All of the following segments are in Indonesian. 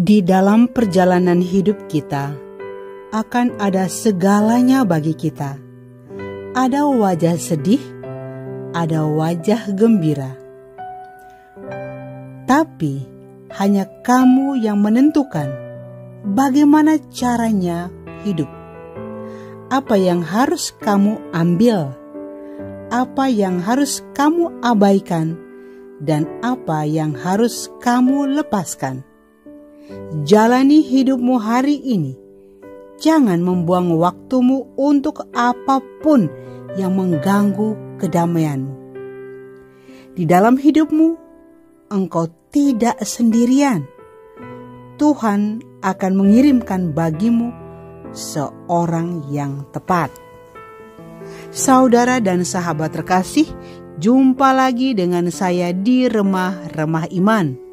Di dalam perjalanan hidup kita, akan ada segalanya bagi kita. Ada wajah sedih, ada wajah gembira. Tapi, hanya kamu yang menentukan bagaimana caranya hidup. Apa yang harus kamu ambil, apa yang harus kamu abaikan, dan apa yang harus kamu lepaskan. Jalani hidupmu hari ini. Jangan membuang waktumu untuk apapun yang mengganggu kedamaianmu. Di dalam hidupmu, engkau tidak sendirian. Tuhan akan mengirimkan bagimu seorang yang tepat. Saudara dan sahabat terkasih, jumpa lagi dengan saya di Remah-Remah Iman.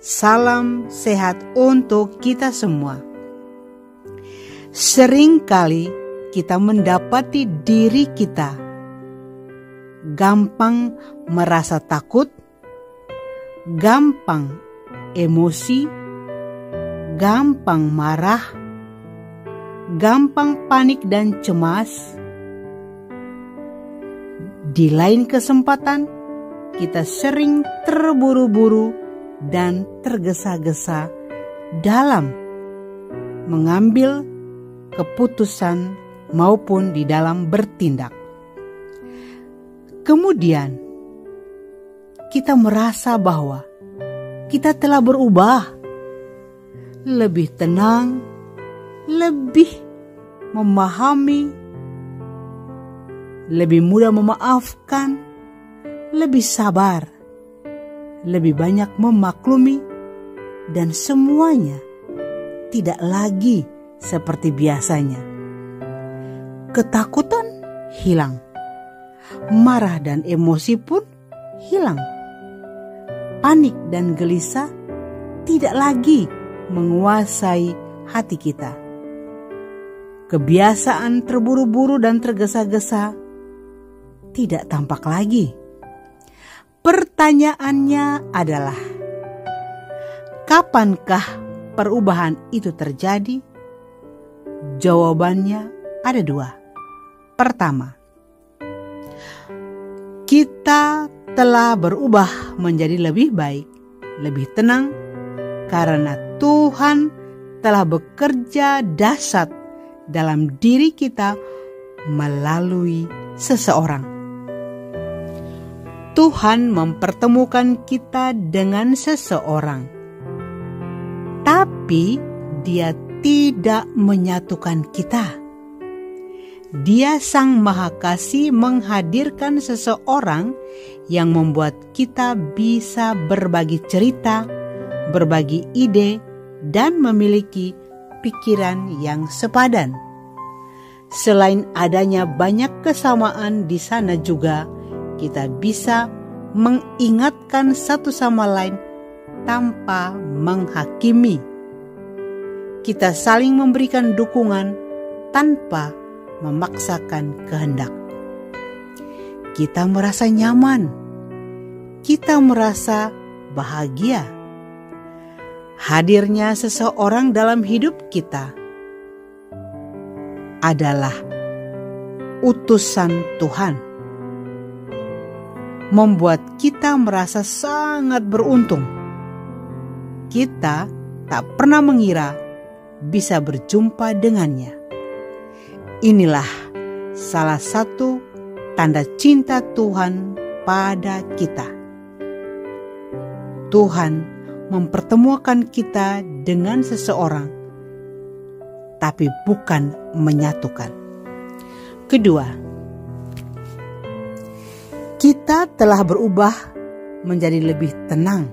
Salam sehat untuk kita semua. Seringkali kita mendapati diri kita gampang merasa takut, gampang emosi, gampang marah, gampang panik dan cemas. Di lain kesempatan, kita sering terburu-buru dan tergesa-gesa dalam mengambil keputusan maupun di dalam bertindak. Kemudian, kita merasa bahwa kita telah berubah, lebih tenang, lebih memahami, lebih mudah memaafkan, lebih sabar, lebih banyak memaklumi, dan semuanya tidak lagi seperti biasanya. Ketakutan hilang, marah dan emosi pun hilang. Panik dan gelisah tidak lagi menguasai hati kita. Kebiasaan terburu-buru dan tergesa-gesa tidak tampak lagi. Pertanyaannya adalah, kapankah perubahan itu terjadi? Jawabannya ada dua. Pertama, kita telah berubah menjadi lebih baik, lebih tenang, karena Tuhan telah bekerja dahsyat dalam diri kita melalui seseorang. Tuhan mempertemukan kita dengan seseorang, tapi Dia tidak menyatukan kita. Dia Sang Maha Kasih menghadirkan seseorang yang membuat kita bisa berbagi cerita, berbagi ide, dan memiliki pikiran yang sepadan. Selain adanya banyak kesamaan di sana juga, kita bisa mengingatkan satu sama lain tanpa menghakimi. Kita saling memberikan dukungan tanpa memaksakan kehendak. Kita merasa nyaman. Kita merasa bahagia. Hadirnya seseorang dalam hidup kita adalah utusan Tuhan, membuat kita merasa sangat beruntung. Kita tak pernah mengira bisa berjumpa dengannya. Inilah salah satu tanda cinta Tuhan pada kita. Tuhan mempertemukan kita dengan seseorang, tapi bukan menyatukan. Kedua, kita telah berubah menjadi lebih tenang,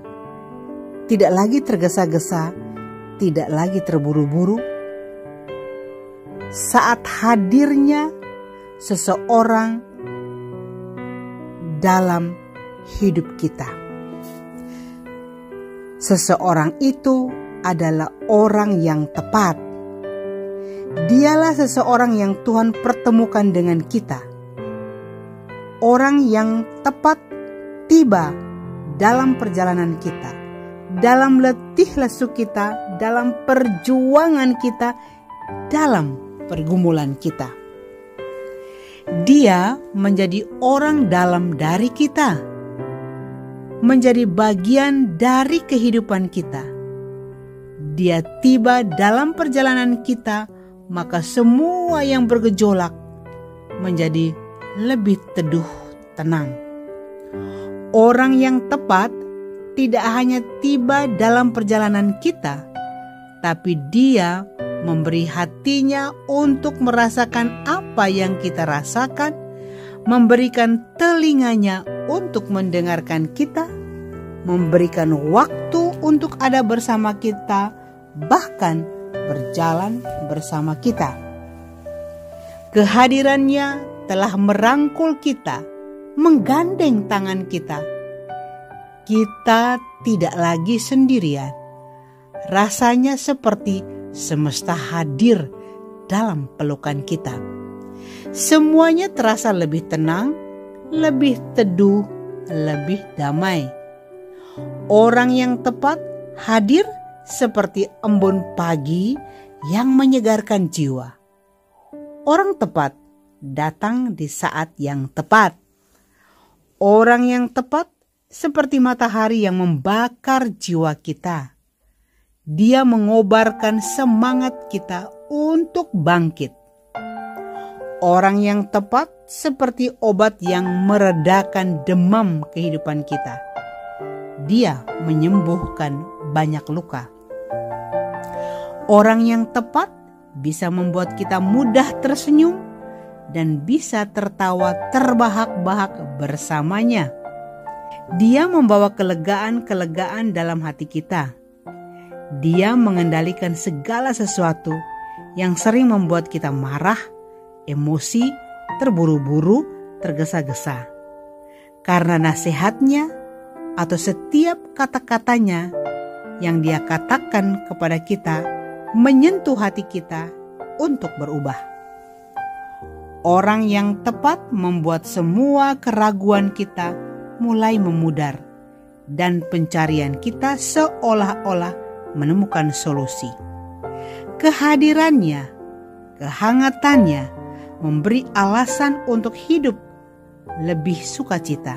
tidak lagi tergesa-gesa, tidak lagi terburu-buru. Saat hadirnya seseorang dalam hidup kita, seseorang itu adalah orang yang tepat. Dialah seseorang yang Tuhan pertemukan dengan kita. Orang yang tepat tiba dalam perjalanan kita, dalam letih lesu kita, dalam perjuangan kita, dalam pergumulan kita. Dia menjadi orang dalam dari kita, menjadi bagian dari kehidupan kita. Dia tiba dalam perjalanan kita, maka semua yang bergejolak menjadi lebih teduh, tenang. Orang yang tepat tidak hanya tiba dalam perjalanan kita, tapi dia memberi hatinya untuk merasakan apa yang kita rasakan, memberikan telinganya untuk mendengarkan kita, memberikan waktu untuk ada bersama kita, bahkan berjalan bersama kita. Kehadirannya telah merangkul kita, menggandeng tangan kita. Kita tidak lagi sendirian. Rasanya seperti semesta hadir dalam pelukan kita. Semuanya terasa lebih tenang, lebih teduh, lebih damai. Orang yang tepat hadir seperti embun pagi yang menyegarkan jiwa. Orang tepat datang di saat yang tepat. Orang yang tepat seperti matahari yang membakar jiwa kita. Dia mengobarkan semangat kita untuk bangkit. Orang yang tepat seperti obat yang meredakan demam kehidupan kita. Dia menyembuhkan banyak luka. Orang yang tepat bisa membuat kita mudah tersenyum dan bisa tertawa terbahak-bahak bersamanya. Dia membawa kelegaan-kelegaan dalam hati kita. Dia mengendalikan segala sesuatu yang sering membuat kita marah, emosi, terburu-buru, tergesa-gesa. Karena nasihatnya atau setiap kata-katanya yang dia katakan kepada kita menyentuh hati kita untuk berubah. Orang yang tepat membuat semua keraguan kita mulai memudar dan pencarian kita seolah-olah menemukan solusi. Kehadirannya, kehangatannya memberi alasan untuk hidup lebih sukacita.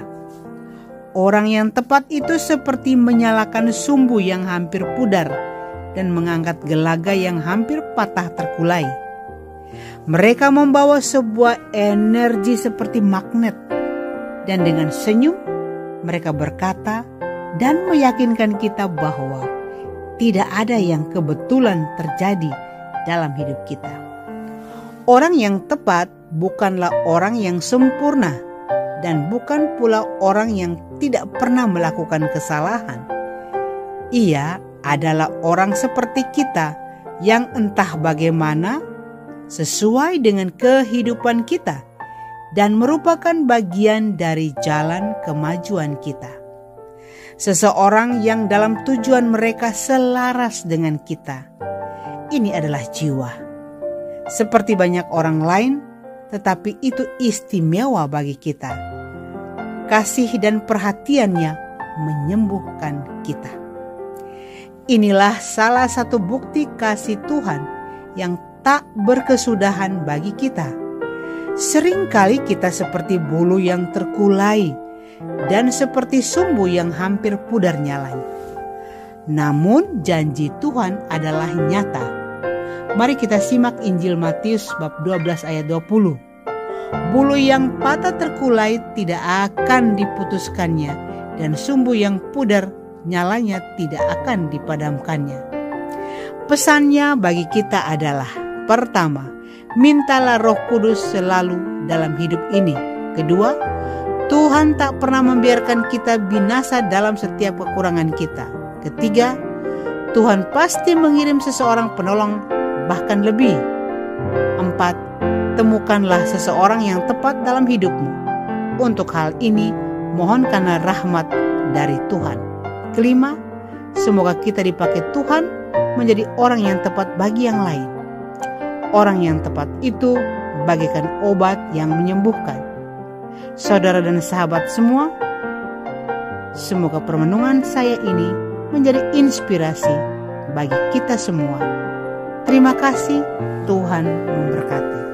Orang yang tepat itu seperti menyalakan sumbu yang hampir pudar dan mengangkat gelaga yang hampir patah terkulai. Mereka membawa sebuah energi seperti magnet, dan dengan senyum mereka berkata dan meyakinkan kita bahwa tidak ada yang kebetulan terjadi dalam hidup kita. Orang yang tepat bukanlah orang yang sempurna dan bukan pula orang yang tidak pernah melakukan kesalahan. Ia adalah orang seperti kita yang entah bagaimana sesuai dengan kehidupan kita dan merupakan bagian dari jalan kemajuan kita. Seseorang yang dalam tujuan mereka selaras dengan kita. Ini adalah jiwa. Seperti banyak orang lain, tetapi itu istimewa bagi kita. Kasih dan perhatiannya menyembuhkan kita. Inilah salah satu bukti kasih Tuhan yang tak berkesudahan bagi kita. Seringkali kita seperti bulu yang terkulai dan seperti sumbu yang hampir pudar nyalanya. Namun janji Tuhan adalah nyata. Mari kita simak Injil Matius bab 12 ayat 20. Bulu yang patah terkulai tidak akan diputuskannya, dan sumbu yang pudar nyalanya tidak akan dipadamkannya. Pesannya bagi kita adalah: pertama, mintalah Roh Kudus selalu dalam hidup ini. Kedua, Tuhan tak pernah membiarkan kita binasa dalam setiap kekurangan kita. Ketiga, Tuhan pasti mengirim seseorang penolong, bahkan lebih. 4. Temukanlah seseorang yang tepat dalam hidupmu. Untuk hal ini, mohonkanlah rahmat dari Tuhan. Kelima, semoga kita dipakai Tuhan menjadi orang yang tepat bagi yang lain. Orang yang tepat itu bagaikan obat yang menyembuhkan. Saudara dan sahabat semua, semoga permenungan saya ini menjadi inspirasi bagi kita semua. Terima kasih, Tuhan memberkati.